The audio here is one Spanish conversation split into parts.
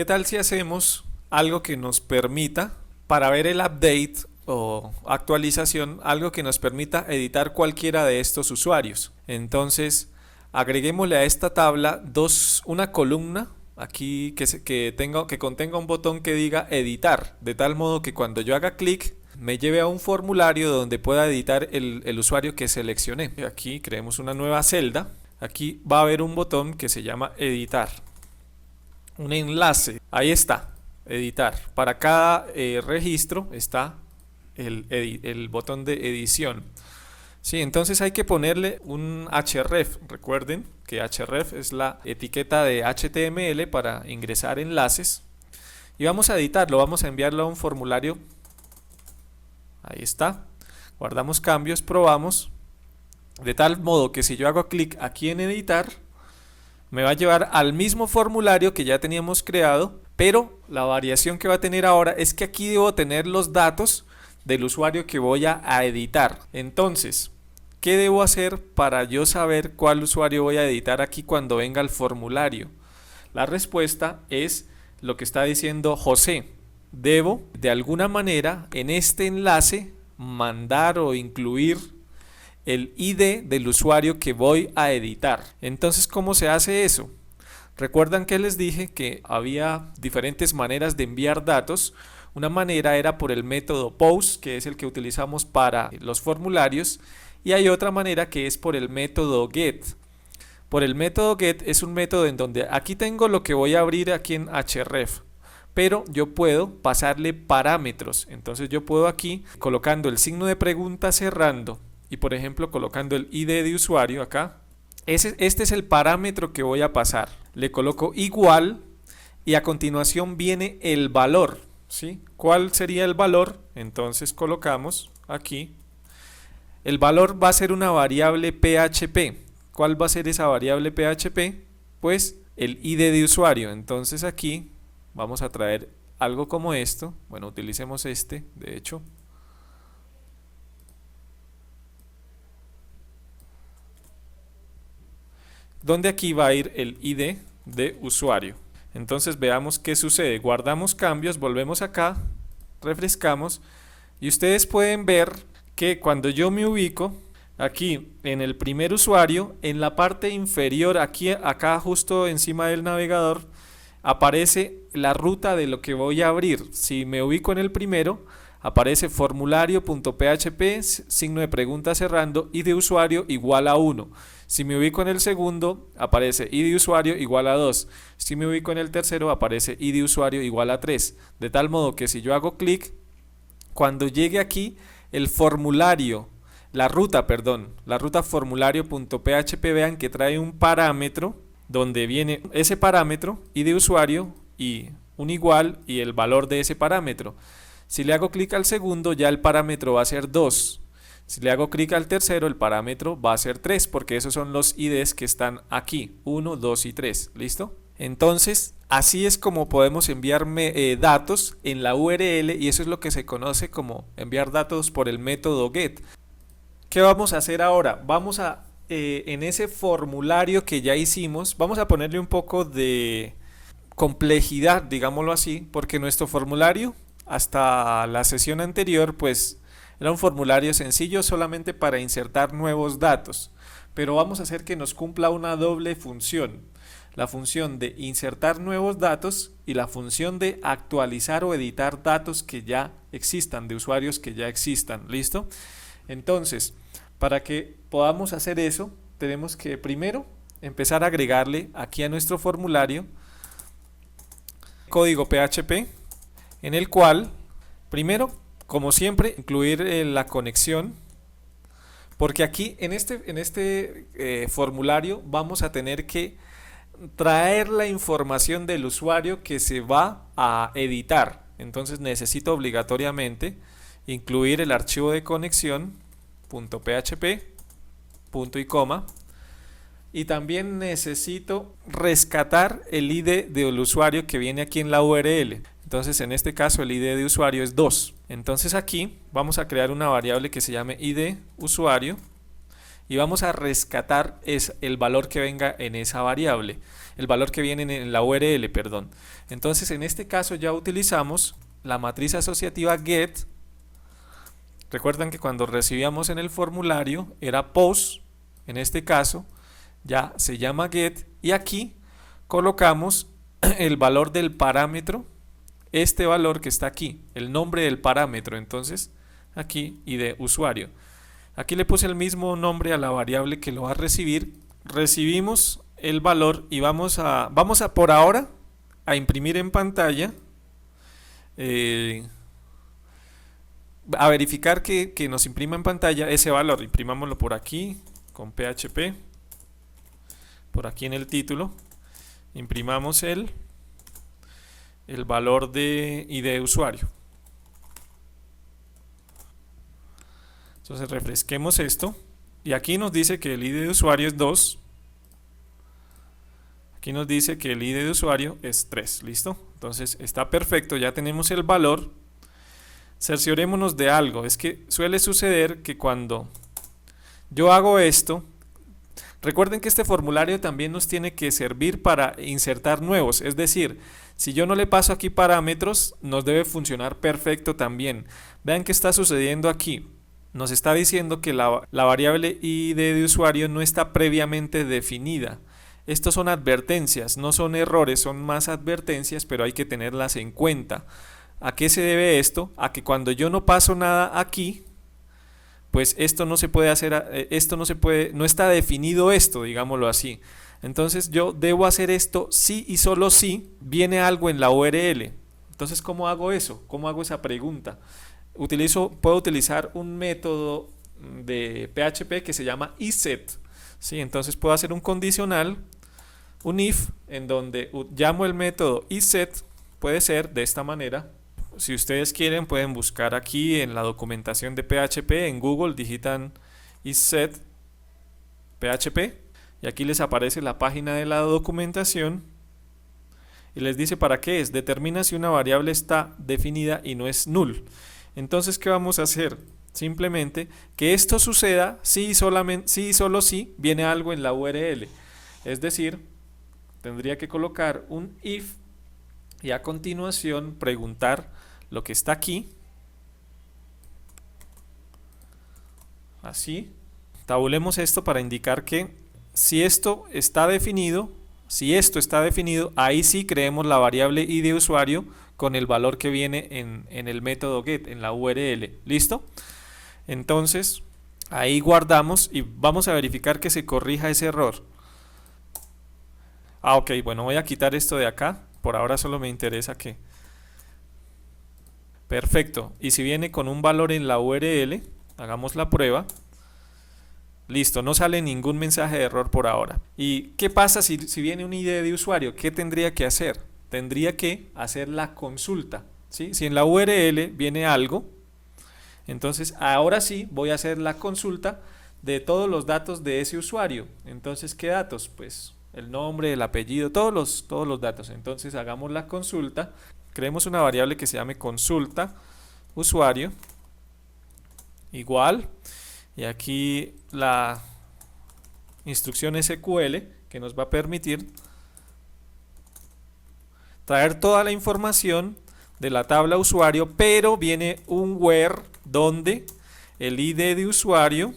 ¿Qué tal si hacemos algo que nos permita, para ver el update o actualización, algo que nos permita editar cualquiera de estos usuarios? Entonces, agreguémosle a esta tabla una columna aquí que contenga un botón que diga editar, de tal modo que cuando yo haga clic me lleve a un formulario donde pueda editar el usuario que seleccioné. Aquí creemos una nueva celda. Aquí va a haber un botón que se llama editar, un enlace, ahí está, editar. Para cada registro está el botón de edición. Sí, entonces hay que ponerle un href. Recuerden que href es la etiqueta de HTML para ingresar enlaces. Y vamos a editarlo, vamos a enviarlo a un formulario. Ahí está. Guardamos cambios, probamos. De tal modo que si yo hago clic aquí en editar, me va a llevar al mismo formulario que ya teníamos creado, pero la variación que va a tener ahora es que aquí debo tener los datos del usuario que voy a editar. Entonces, ¿qué debo hacer para yo saber cuál usuario voy a editar aquí cuando venga el formulario? La respuesta es lo que está diciendo José. Debo, de alguna manera, en este enlace, mandar o incluir el ID del usuario que voy a editar. Entonces, ¿cómo se hace eso? Recuerdan que les dije que había diferentes maneras de enviar datos. Una manera era por el método post, que es el que utilizamos para los formularios, y hay otra manera que es por el método get. Por el método get es un método en donde aquí tengo lo que voy a abrir aquí en href, pero yo puedo pasarle parámetros. Entonces yo puedo aquí, colocando el signo de pregunta cerrando y por ejemplo colocando el ID de usuario acá, este es el parámetro que voy a pasar. Le coloco igual y a continuación viene el valor, ¿sí? ¿Cuál sería el valor? Entonces colocamos aquí, el valor va a ser una variable PHP. ¿Cuál va a ser esa variable PHP? Pues el ID de usuario. Entonces aquí vamos a traer algo como esto. Bueno, utilicemos este, de hecho. Donde aquí va a ir el ID de usuario. Entonces veamos qué sucede. Guardamos cambios, volvemos acá, refrescamos y ustedes pueden ver que cuando yo me ubico aquí en el primer usuario, en la parte inferior, acá justo encima del navegador, aparece la ruta de lo que voy a abrir. Si me ubico en el primero, aparece formulario.php, signo de pregunta cerrando, y de usuario igual a 1. Si me ubico en el segundo, aparece id de usuario igual a 2. Si me ubico en el tercero, aparece id de usuario igual a 3. De tal modo que si yo hago clic, cuando llegue aquí, el formulario, la ruta formulario.php, vean que trae un parámetro donde viene ese parámetro, id de usuario y un igual y el valor de ese parámetro. Si le hago clic al segundo, ya el parámetro va a ser 2. Si le hago clic al tercero, el parámetro va a ser 3, porque esos son los IDs que están aquí, 1, 2 y 3. ¿Listo? Entonces, así es como podemos enviar datos en la URL, y eso es lo que se conoce como enviar datos por el método get. ¿Qué vamos a hacer ahora? Vamos a, en ese formulario que ya hicimos, vamos a ponerle un poco de complejidad, digámoslo así, porque nuestro formulario, hasta la sesión anterior, pues era un formulario sencillo solamente para insertar nuevos datos, pero vamos a hacer que nos cumpla una doble función, la función de insertar nuevos datos y la función de actualizar o editar datos que ya existan, de usuarios que ya existan. ¿Listo? Entonces, para que podamos hacer eso, tenemos que primero empezar a agregarle aquí a nuestro formulario código PHP, en el cual primero, como siempre, incluir la conexión, porque aquí en este formulario vamos a tener que traer la información del usuario que se va a editar. Entonces necesito obligatoriamente incluir el archivo de conexión .php, punto y coma, y también necesito rescatar el ID del usuario que viene aquí en la URL. Entonces en este caso el ID de usuario es 2. Entonces aquí vamos a crear una variable que se llame ID usuario y vamos a rescatar el valor que venga en esa variable, el valor que viene en la URL, perdón. Entonces en este caso ya utilizamos la matriz asociativa get. Recuerdan que cuando recibíamos en el formulario era post, en este caso ya se llama get, y aquí colocamos el valor del parámetro, este valor que está aquí, el nombre del parámetro. Entonces aquí ID usuario, aquí le puse el mismo nombre a la variable que lo va a recibir. Recibimos el valor y vamos a por ahora a imprimir en pantalla, a verificar que nos imprima en pantalla ese valor. Imprimámoslo por aquí con PHP, por aquí en el título imprimamos el valor de ID usuario. Entonces refresquemos esto y aquí nos dice que el ID de usuario es 2. Aquí nos dice que el ID de usuario es 3. ¿Listo? Entonces está perfecto, ya tenemos el valor. Cerciorémonos de algo. Es que suele suceder que cuando yo hago esto, recuerden que este formulario también nos tiene que servir para insertar nuevos. Es decir, si yo no le paso aquí parámetros, nos debe funcionar perfecto también. Vean qué está sucediendo aquí. Nos está diciendo que la variable ID de usuario no está previamente definida. Estos son advertencias, no son errores, son más advertencias, pero hay que tenerlas en cuenta. ¿A qué se debe esto? A que cuando yo no paso nada aquí, pues esto no se puede hacer, no está definido esto, digámoslo así. Entonces yo debo hacer esto si y solo si viene algo en la URL. Entonces, ¿cómo hago eso? ¿Cómo hago esa pregunta? Puedo utilizar un método de PHP que se llama isEt. ¿Sí? Entonces puedo hacer un condicional, un if, en donde llamo el método isEt. Puede ser de esta manera. Si ustedes quieren, pueden buscar aquí en la documentación de PHP, en Google, digitan isEt PHP y aquí les aparece la página de la documentación y les dice para qué es. Determina si una variable está definida y no es null. Entonces, ¿qué vamos a hacer? Simplemente que esto suceda si y solo si viene algo en la URL. Es decir, tendría que colocar un if y a continuación preguntar lo que está aquí. Así. Tabulemos esto para indicar que si esto está definido, ahí sí creemos la variable ID de usuario con el valor que viene en el método get, en la URL. ¿Listo? Entonces, ahí guardamos y vamos a verificar que se corrija ese error. Ok, bueno, voy a quitar esto de acá. Por ahora solo me interesa que... Perfecto. Y si viene con un valor en la URL, hagamos la prueba. Listo, no sale ningún mensaje de error por ahora. ¿Y qué pasa si viene un ID de usuario? ¿Qué tendría que hacer? Tendría que hacer la consulta, ¿sí? Si en la URL viene algo, entonces ahora sí voy a hacer la consulta de todos los datos de ese usuario. Entonces, ¿qué datos? Pues el nombre, el apellido, todos los datos. Entonces hagamos la consulta, creemos una variable que se llame consulta usuario igual, y aquí la instrucción SQL que nos va a permitir traer toda la información de la tabla usuario, pero viene un where donde el ID de usuario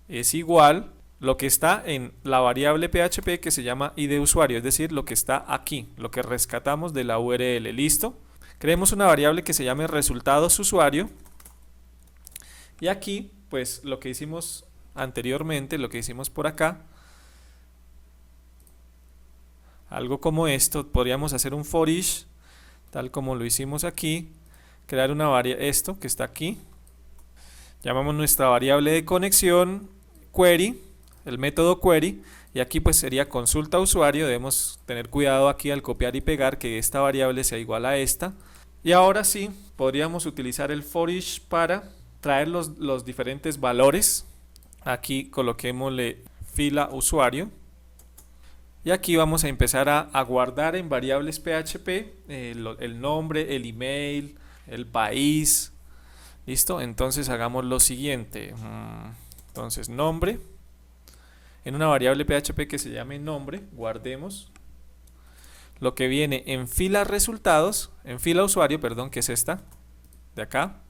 es igual lo que está en la variable PHP que se llama ID de usuario, es decir, lo que está aquí, lo que rescatamos de la URL. ¿Listo? Creemos una variable que se llame resultados usuario y aquí pues lo que hicimos anteriormente, lo que hicimos por acá, algo como esto, podríamos hacer un for each, tal como lo hicimos aquí, crear una variable, esto que está aquí, llamamos nuestra variable de conexión query, el método query, y aquí pues sería consulta usuario. Debemos tener cuidado aquí al copiar y pegar que esta variable sea igual a esta, y ahora sí podríamos utilizar el for each para traer los diferentes valores. Aquí coloquémosle fila usuario. Y aquí vamos a empezar a guardar en variables PHP el nombre, el email, el país. ¿Listo? Entonces hagamos lo siguiente. Entonces nombre. en una variable PHP que se llame nombre, guardemos lo que viene en fila resultados, en fila usuario, perdón, que es esta, de acá.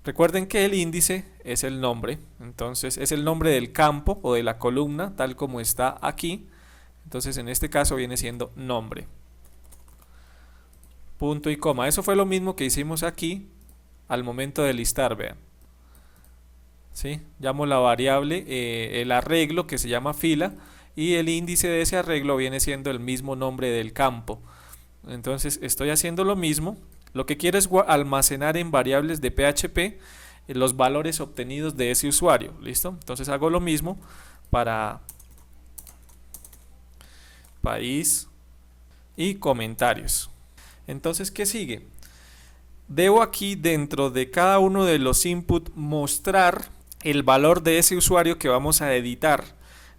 Recuerden que el índice es el nombre, entonces es el nombre del campo o de la columna, tal como está aquí. Entonces en este caso viene siendo nombre. Punto y coma. Eso fue lo mismo que hicimos aquí al momento de listar, vean. ¿Sí? Llamo la variable el arreglo que se llama fila y el índice de ese arreglo viene siendo el mismo nombre del campo. Entonces estoy haciendo lo mismo. Lo que quiero es almacenar en variables de PHP los valores obtenidos de ese usuario. ¿Listo? Entonces hago lo mismo para país y comentarios. Entonces, ¿qué sigue? Debo aquí dentro de cada uno de los inputs mostrar el valor de ese usuario que vamos a editar.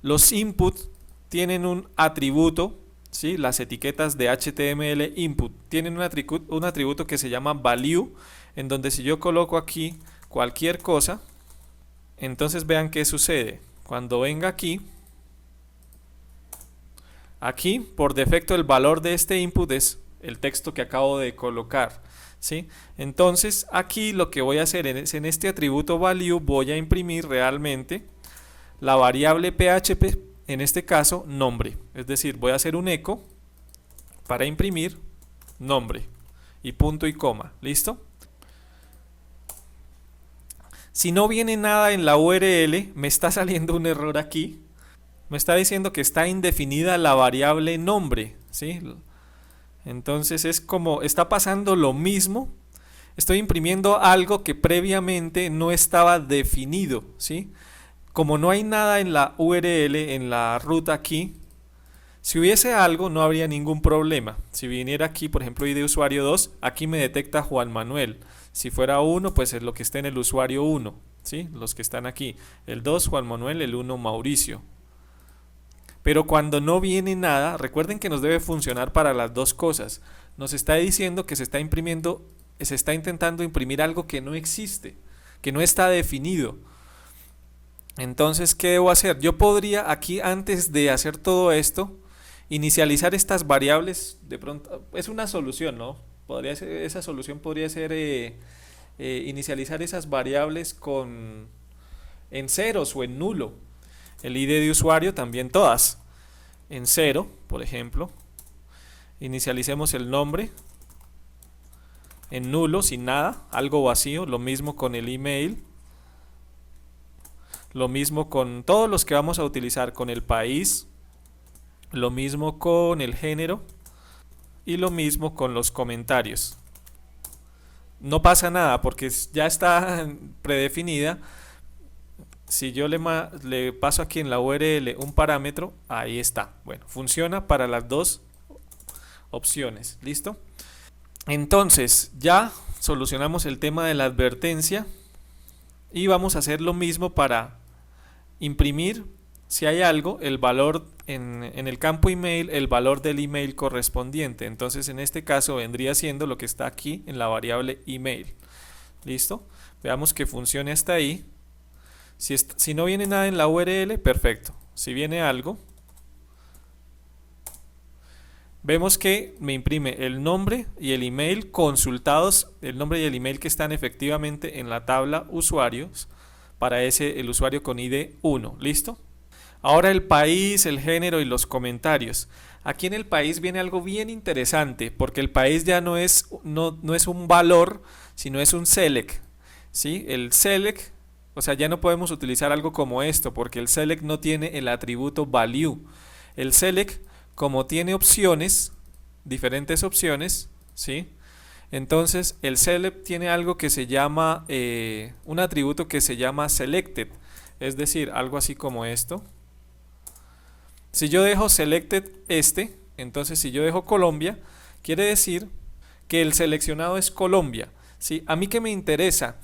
Los inputs tienen un atributo, ¿sí? Las etiquetas de HTML input tienen un atributo que se llama value, en donde si yo coloco aquí cualquier cosa, entonces vean qué sucede. Cuando venga aquí por defecto el valor de este input es el texto que acabo de colocar, ¿sí? Entonces aquí lo que voy a hacer es en este atributo value voy a imprimir realmente la variable PHP, en este caso nombre, es decir, voy a hacer un eco para imprimir nombre y punto y coma, ¿listo? Si no viene nada en la URL, me está saliendo un error aquí, me está diciendo que está indefinida la variable nombre, ¿sí? Entonces es como está pasando lo mismo. Estoy imprimiendo algo que previamente no estaba definido, ¿sí? Como no hay nada en la URL, en la ruta aquí, si hubiese algo no habría ningún problema. Si viniera aquí, por ejemplo, ID usuario 2, aquí me detecta Juan Manuel. Si fuera 1, pues es lo que está en el usuario 1, ¿sí? Los que están aquí. El 2, Juan Manuel, el 1, Mauricio. Pero cuando no viene nada, recuerden que nos debe funcionar para las dos cosas. Nos está diciendo que se está intentando imprimir algo que no existe, que no está definido. Entonces, ¿qué debo hacer? Yo podría aquí, antes de hacer todo esto, inicializar estas variables. De pronto, es una solución, ¿no? Esa solución podría ser inicializar esas variables en ceros o en nulo. El ID de usuario también todas en 0, por ejemplo. Inicialicemos el nombre en nulo, sin nada, algo vacío. Lo mismo con el email. Lo mismo con todos los que vamos a utilizar, con el país. Lo mismo con el género. Y lo mismo con los comentarios. No pasa nada porque ya está predefinida. Si yo le paso aquí en la URL un parámetro, ahí está. Bueno, funciona para las dos opciones. ¿Listo? Entonces, ya solucionamos el tema de la advertencia. Y vamos a hacer lo mismo para imprimir, si hay algo, el valor en el campo email, el valor del email correspondiente. Entonces, en este caso vendría siendo lo que está aquí en la variable email. ¿Listo? Veamos que funcione hasta ahí. Si no viene nada en la URL, perfecto. Si viene algo, vemos que me imprime el nombre y el email consultados, el nombre y el email que están efectivamente en la tabla usuarios para el usuario con ID 1. ¿Listo? Ahora el país, el género y los comentarios. Aquí en el país viene algo bien interesante, porque el país ya no es un valor, sino es un select, ¿sí? El select, o sea, ya no podemos utilizar algo como esto, porque el select no tiene el atributo value. El select, como tiene opciones, diferentes opciones, ¿sí? Entonces el select tiene algo que se llama, un atributo que se llama selected, es decir, algo así como esto. Si yo dejo selected entonces si yo dejo Colombia, quiere decir que el seleccionado es Colombia, ¿sí? A mí que me interesa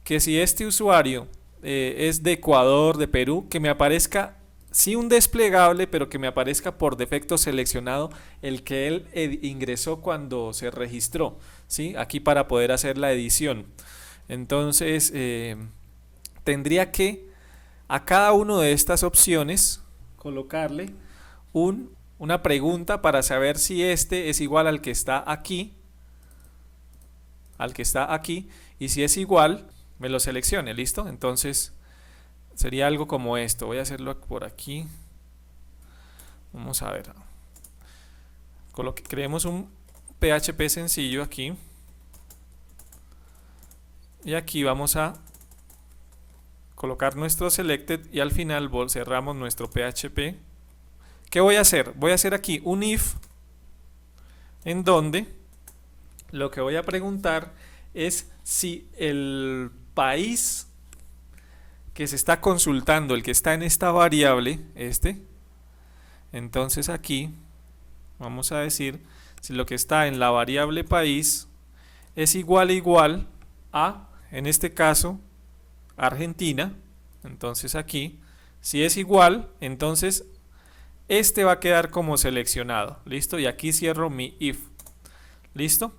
que si este usuario es de Ecuador, de Perú, que me aparezca, sí, un desplegable, pero que me aparezca por defecto seleccionado el que él ingresó cuando se registró, ¿sí? Aquí para poder hacer la edición. Entonces tendría que a cada una de estas opciones colocarle una pregunta para saber si este es igual al que está aquí, y si es igual, me lo seleccione, ¿listo? Entonces sería algo como esto. Voy a hacerlo por aquí. Vamos a ver. Creemos un PHP sencillo aquí. Y aquí vamos a colocar nuestro selected y al final cerramos nuestro PHP. ¿Qué voy a hacer? Voy a hacer aquí un if en donde lo que voy a preguntar es si el país que se está consultando, el que está en esta variable, entonces aquí vamos a decir si lo que está en la variable país es igual a, en este caso, Argentina. Entonces aquí, si es igual, entonces este va a quedar como seleccionado. ¿Listo? Y aquí cierro mi if. ¿Listo?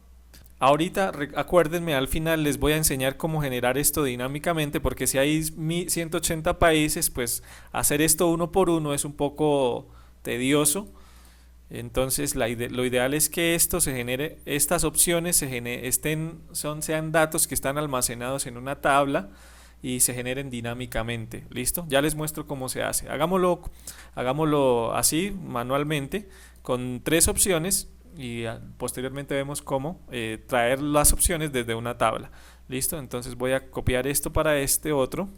Ahorita acuérdenme, al final les voy a enseñar cómo generar esto dinámicamente, porque si hay 180 países, pues hacer esto uno por uno es un poco tedioso. Entonces lo ideal es que esto se genere, estas opciones sean datos que están almacenados en una tabla y se generen dinámicamente. ¿Listo? Ya les muestro cómo se hace. Hagámoslo así, manualmente, con 3 opciones y posteriormente vemos cómo traer las opciones desde una tabla. ¿Listo? Entonces voy a copiar esto para este otro.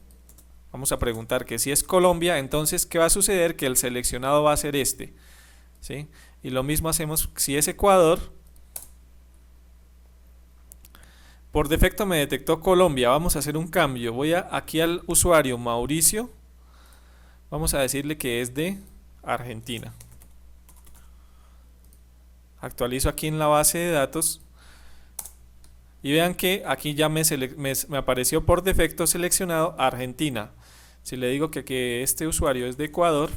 Vamos a preguntar que si es Colombia, entonces ¿qué va a suceder? Que el seleccionado va a ser este. ¿Sí? Y lo mismo hacemos si es Ecuador. Por defecto me detectó Colombia. Vamos a hacer un cambio. Voy aquí al usuario Mauricio. Vamos a decirle que es de Argentina. Actualizo aquí en la base de datos. Y vean que aquí ya me apareció por defecto seleccionado Argentina. Si le digo que este usuario es de Ecuador,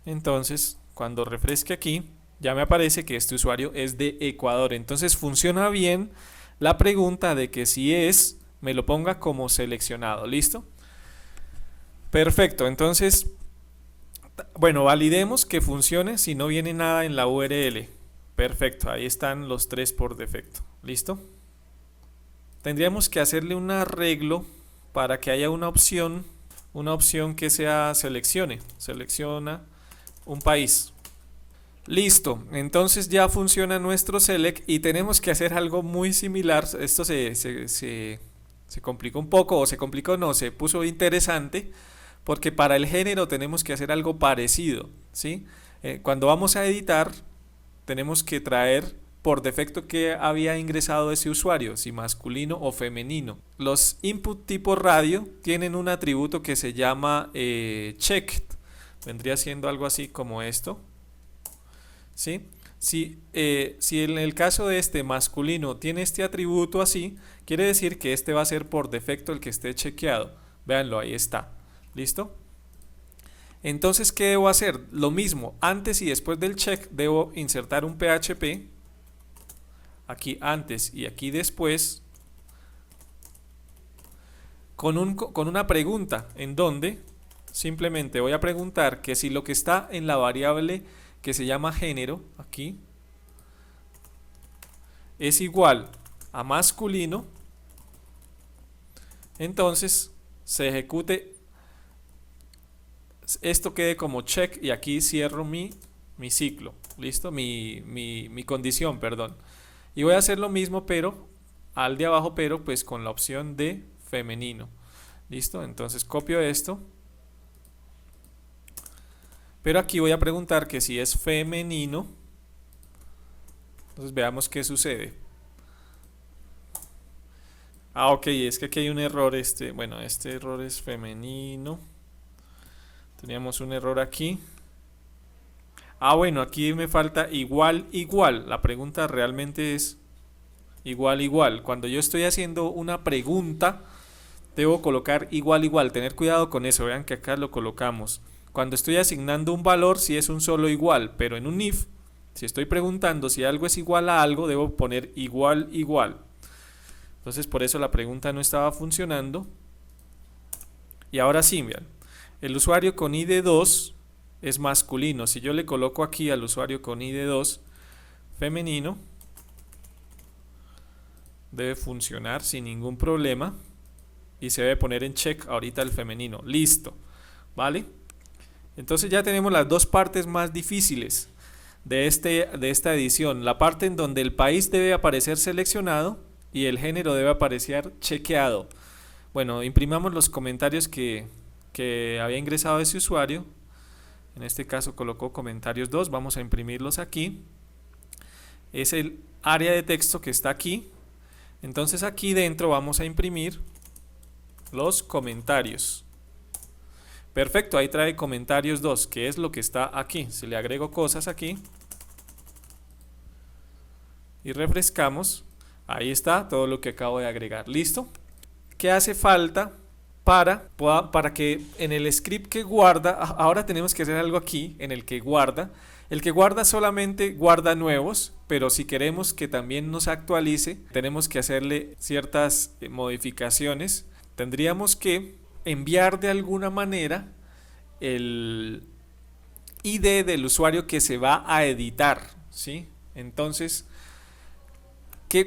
entonces cuando refresque aquí ya me aparece que este usuario es de Ecuador. Entonces funciona bien la pregunta de que si es, me lo ponga como seleccionado. ¿Listo? Perfecto. Entonces, bueno, validemos que funcione si no viene nada en la URL. Perfecto, ahí están los 3 por defecto. ¿Listo? Tendríamos que hacerle un arreglo para que haya una opción que sea selecciona un país. Listo, entonces ya funciona nuestro select y tenemos que hacer algo muy similar. Esto se complicó un poco, o se complicó, no, se puso interesante, porque para el género tenemos que hacer algo parecido, ¿sí? Cuando vamos a editar, tenemos que traer por defecto que había ingresado ese usuario, si masculino o femenino. Los input tipo radio tienen un atributo que se llama checked, vendría siendo algo así como esto. ¿Sí? Si en el caso de este masculino tiene este atributo así, quiere decir que este va a ser por defecto el que esté chequeado. Véanlo, ahí está. ¿Listo? Entonces, ¿qué debo hacer? Lo mismo, antes y después del check debo insertar un PHP. Aquí antes y aquí después. Con una pregunta en donde simplemente voy a preguntar que si lo que está en la variable que se llama género, aquí, es igual a masculino, entonces se ejecute, esto quede como check y aquí cierro mi ciclo, ¿listo? Mi condición, perdón. Y voy a hacer lo mismo, pero al de abajo, pero pues con la opción de femenino. ¿Listo? Entonces copio esto. Pero aquí voy a preguntar que si es femenino. Entonces veamos qué sucede. Ah, ok, es que aquí hay un error. Bueno, este error es femenino. Teníamos un error aquí. Ah, bueno, aquí me falta igual. La pregunta realmente es igual. Cuando yo estoy haciendo una pregunta, debo colocar igual. Tener cuidado con eso. Vean que acá lo colocamos. Cuando estoy asignando un valor, si es un solo igual, pero en un if, si estoy preguntando si algo es igual a algo, debo poner igual. Entonces por eso la pregunta no estaba funcionando. Y ahora sí, vean, el usuario con ID 2 es masculino. Si yo le coloco aquí al usuario con ID 2 femenino, debe funcionar sin ningún problema y se debe poner en check ahorita el femenino. Listo, ¿vale? Entonces ya tenemos las dos partes más difíciles de esta edición. La parte en donde el país debe aparecer seleccionado y el género debe aparecer chequeado. Bueno, imprimamos los comentarios que había ingresado ese usuario. En este caso colocó comentarios 2. Vamos a imprimirlos aquí. Es el área de texto que está aquí. Entonces aquí dentro vamos a imprimir los comentarios. Perfecto, ahí trae comentarios 2, que es lo que está aquí. Si le agrego cosas aquí y refrescamos, ahí está todo lo que acabo de agregar. ¿Listo? ¿Qué hace falta para que en el script que guarda, ahora tenemos que hacer algo aquí en el que guarda? El que guarda solamente guarda nuevos, pero si queremos que también nos actualice, tenemos que hacerle ciertas modificaciones. Tendríamos que enviar de alguna manera el ID del usuario que se va a editar, ¿sí? Entonces,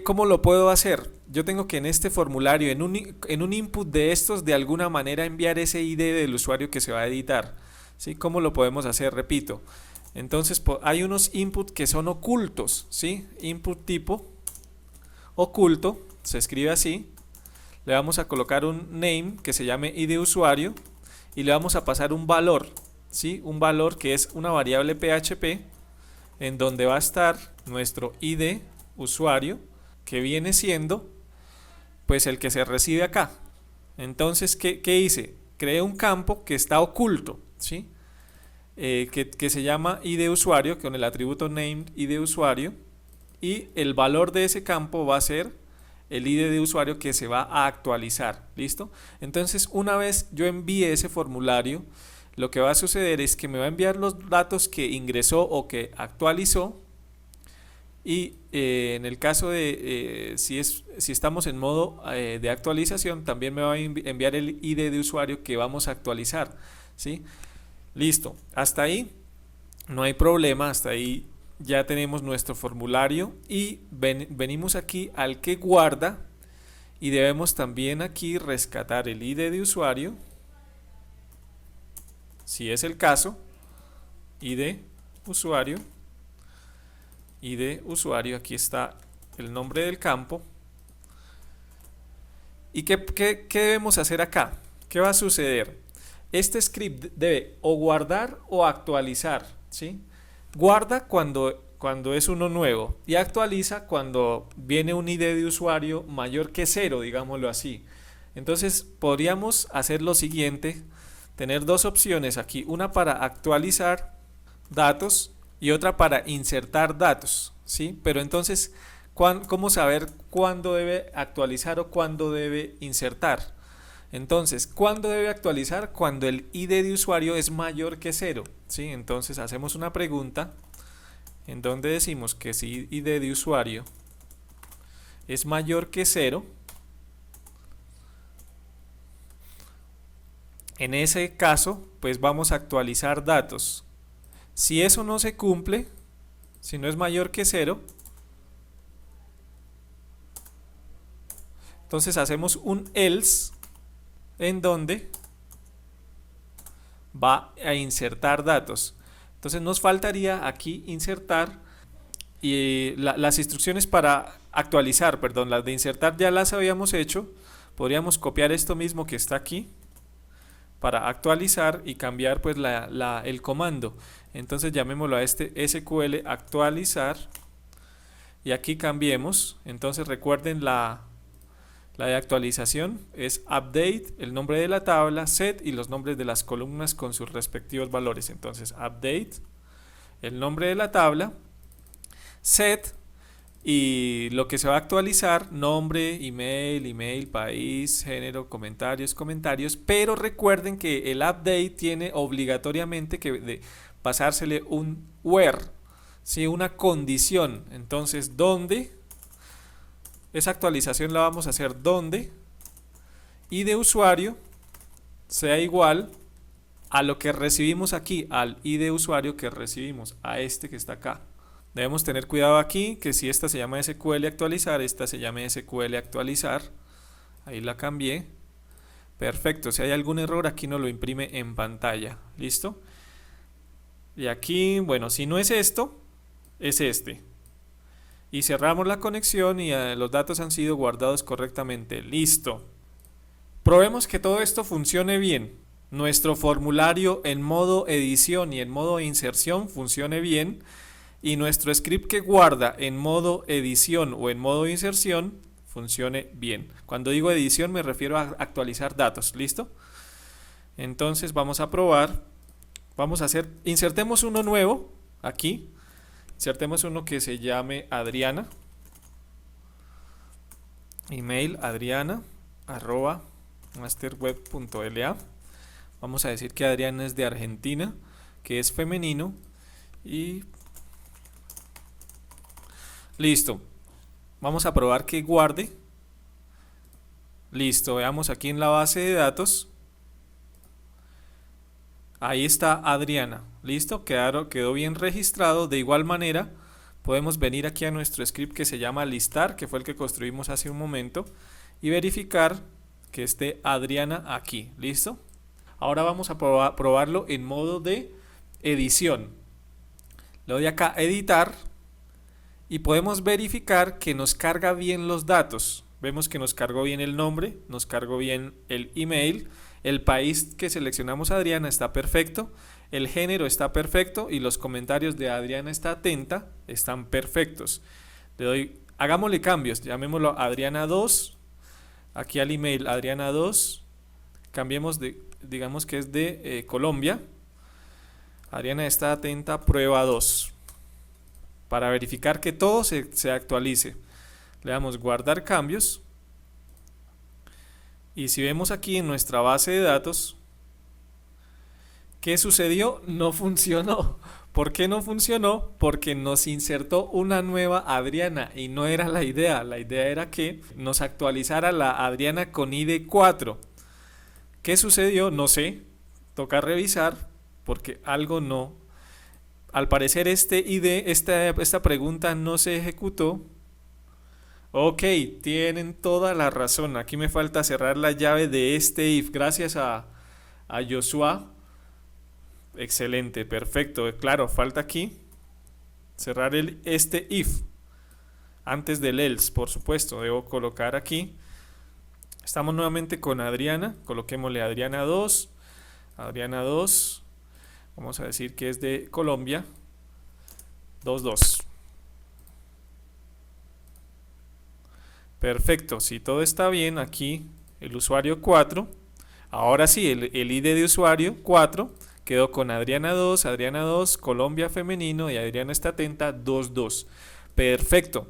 ¿cómo lo puedo hacer? Yo tengo que en este formulario, en un input de estos, de alguna manera enviar ese ID del usuario que se va a editar, ¿sí? ¿Cómo lo podemos hacer? Repito. Entonces, hay unos inputs que son ocultos, ¿sí? Input tipo oculto, se escribe así. Le vamos a colocar un name que se llame ID usuario y le vamos a pasar un valor, ¿sí? Un valor que es una variable PHP en donde va a estar nuestro ID usuario, que viene siendo pues el que se recibe acá. Entonces, ¿qué hice? Creé un campo que está oculto, ¿sí? Que se llama ID usuario con el atributo name ID usuario, y el valor de ese campo va a ser el ID de usuario que se va a actualizar. ¿Listo? Entonces, una vez yo envíe ese formulario, lo que va a suceder es que me va a enviar los datos que ingresó o que actualizó, y en el caso de si estamos en modo de actualización, también me va a enviar el ID de usuario que vamos a actualizar, ¿sí? Listo, hasta ahí no hay problema, hasta ahí ya tenemos nuestro formulario, y venimos aquí al que guarda y debemos también aquí rescatar el ID de usuario, si es el caso, ID usuario, aquí está el nombre del campo. ¿Y qué debemos hacer acá? ¿Qué va a suceder? Este script debe o guardar o actualizar, ¿sí? Guarda cuando es uno nuevo y actualiza cuando viene un ID de usuario mayor que 0, digámoslo así. Entonces podríamos hacer lo siguiente, tener dos opciones aquí, una para actualizar datos y otra para insertar datos, ¿sí? Pero entonces, ¿cómo saber cuándo debe actualizar o cuándo debe insertar? Entonces, ¿cuándo debe actualizar? Cuando el ID de usuario es mayor que 0, ¿sí? Entonces hacemos una pregunta en donde decimos que si ID de usuario es mayor que 0, en ese caso, pues vamos a actualizar datos. Si eso no se cumple, si no es mayor que 0, entonces hacemos un else en donde va a insertar datos. Entonces nos faltaría aquí insertar, y las instrucciones para actualizar, perdón, las de insertar ya las habíamos hecho. Podríamos copiar esto mismo que está aquí para actualizar y cambiar pues el comando. Entonces llamémoslo a este SQL actualizar, y aquí cambiemos. Entonces recuerden la de actualización es update, el nombre de la tabla, set y los nombres de las columnas con sus respectivos valores. Entonces update, el nombre de la tabla, set y lo que se va a actualizar, nombre, email, país, género, comentarios, pero recuerden que el update tiene obligatoriamente que pasársele un where, ¿sí? Una condición. Entonces, ¿dónde? Esa actualización la vamos a hacer donde ID usuario sea igual a lo que recibimos aquí, al ID de usuario que recibimos, a este que está acá. Debemos tener cuidado aquí, que si esta se llama SQL actualizar, esta se llame SQL actualizar. Ahí la cambié. Perfecto, si hay algún error aquí nos lo imprime en pantalla. ¿Listo? Y aquí, bueno, si no es esto, es este. Y cerramos la conexión y los datos han sido guardados correctamente. Listo. Probemos que todo esto funcione bien. Nuestro formulario en modo edición y en modo inserción funcione bien. Y nuestro script que guarda en modo edición o en modo inserción funcione bien. Cuando digo edición me refiero a actualizar datos. ¿Listo? Entonces vamos a probar. Vamos a hacer, insertemos uno nuevo aquí. Insertemos uno que se llame Adriana. Email adriana@masterweb.la. Vamos a decir que Adriana es de Argentina, que es femenino y listo. Vamos a probar que guarde. Listo, veamos aquí en la base de datos. Ahí está Adriana. Listo, quedó bien registrado. De igual manera, podemos venir aquí a nuestro script que se llama listar, que fue el que construimos hace un momento, y verificar que esté Adriana aquí. ¿Listo? Ahora vamos a probarlo en modo de edición. Le doy acá a editar y podemos verificar que nos carga bien los datos. Vemos que nos cargó bien el nombre, nos cargó bien el email, el país que seleccionamos Adriana está perfecto, el género está perfecto y los comentarios de Adriana está atenta están perfectos. Le doy, hagámosle cambios, llamémoslo Adriana 2, aquí al email Adriana 2, cambiemos de, digamos que es de Colombia. Adriana está atenta, prueba 2, para verificar que todo se actualice. Le damos guardar cambios y si vemos aquí en nuestra base de datos, ¿qué sucedió? No funcionó. ¿Por qué no funcionó? Porque nos insertó una nueva Adriana y no era la idea. La idea era que nos actualizara la Adriana con ID 4. ¿Qué sucedió? No sé. Toca revisar porque algo no. Al parecer este ID, esta pregunta no se ejecutó. Ok, tienen toda la razón. Aquí me falta cerrar la llave de este if. Gracias a Joshua. Excelente, perfecto. Claro, falta aquí cerrar este if. Antes del else, por supuesto. Debo colocar aquí. Estamos nuevamente con Adriana. Coloquémosle Adriana 2. Adriana 2. Vamos a decir que es de Colombia. 22. Perfecto, si todo está bien aquí, el usuario 4, ahora sí, el ID de usuario 4 quedó con Adriana 2, Colombia femenino y Adriana está atenta 22. Perfecto,